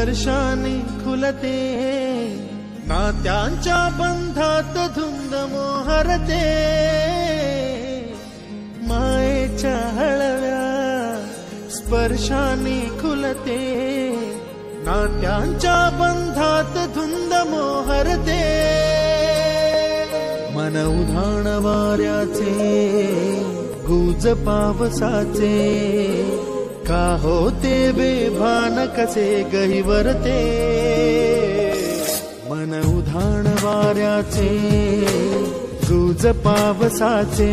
स्पर्शाने खुलते, नात्यांच्या बंधात धुंद मोहरते, मायेच्या हळव्या स्पर्शाने खुलते, नात्यांच्या बंधात धुंद मोहरते, मन उधाण वाऱ्याचे गुज पावसाचे, का होते बेभान कसे गहिवरते, मन उधाण वाऱ्याचे गुज पावसाचे,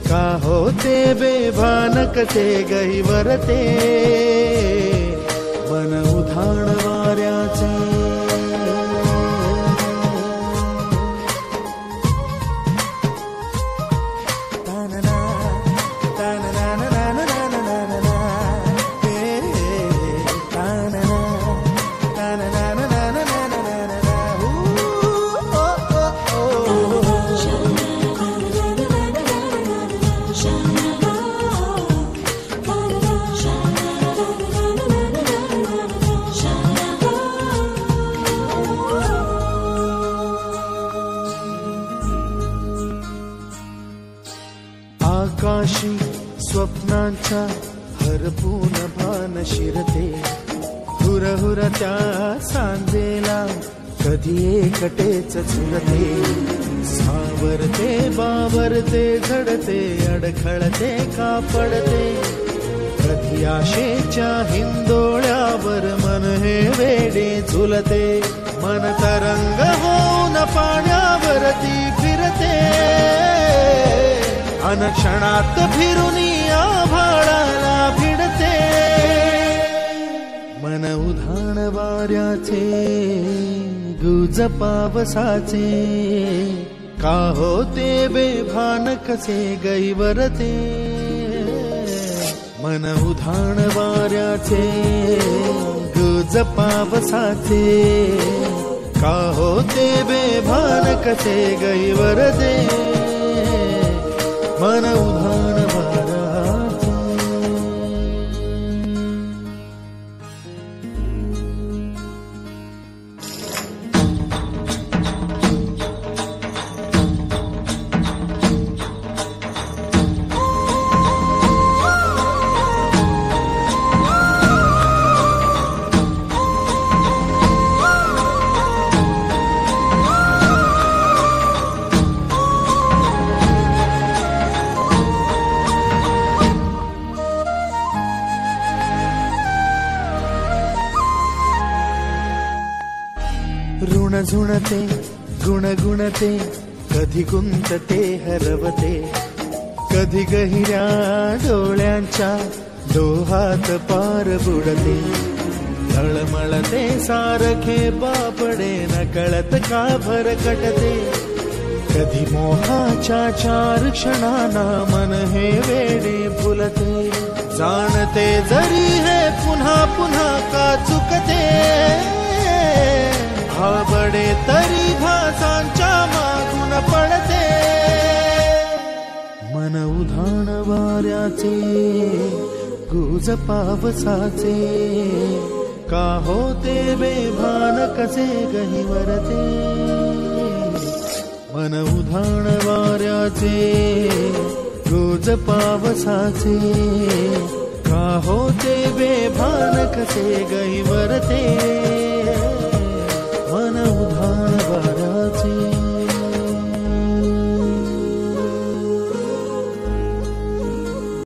का होते बेभान कसे गहिवरते, मन उधाण वाऱ्याचे. आकाशी स्वप्नांच्या हरपून भान शिरते, हुरहुर त्या सांजेला कधी एकटेच झुलते, सावरते बावरते झडते, अडखळते का पडते, कधी आशेच्या हिंदोळ्यावर मन हे वेडे झुलते, मन तरंग होऊन पाण्यावरती फिरते, अनक्षणात फिरुनी आभाळाला भिडते, मन उधाण वाऱ्याचे गुज पावसाचे, का होते बेभान कसे गहिवरते, मन उधाण वाऱ्याचे गुज पावसाचे, का होते बेभान कसे गहिवरते, मन उधाण वाऱ्याचे. ऋण झुणते गुणगुणते, कधी गुंतते हरवते, कधी गहिऱ्या डोळ्यांच्या डोहात पार बुडते, तळमळते सारखे बापडे नकळत का भरकटते, कधी मोहाच्या चार क्षणांना मन हे वेडे फुलते, जाणते जरी हे पुन्हा पुन्हा का चुकते, बडे तरी भासांच्या मागून पडते, मन उधाण वाऱ्याचे गुज पावसाचे, का होते बेभान कसे गहिवरते, मन उधाण वाऱ्याचे गुज पावसाचे, का होते बेभान कसे गहिवरते.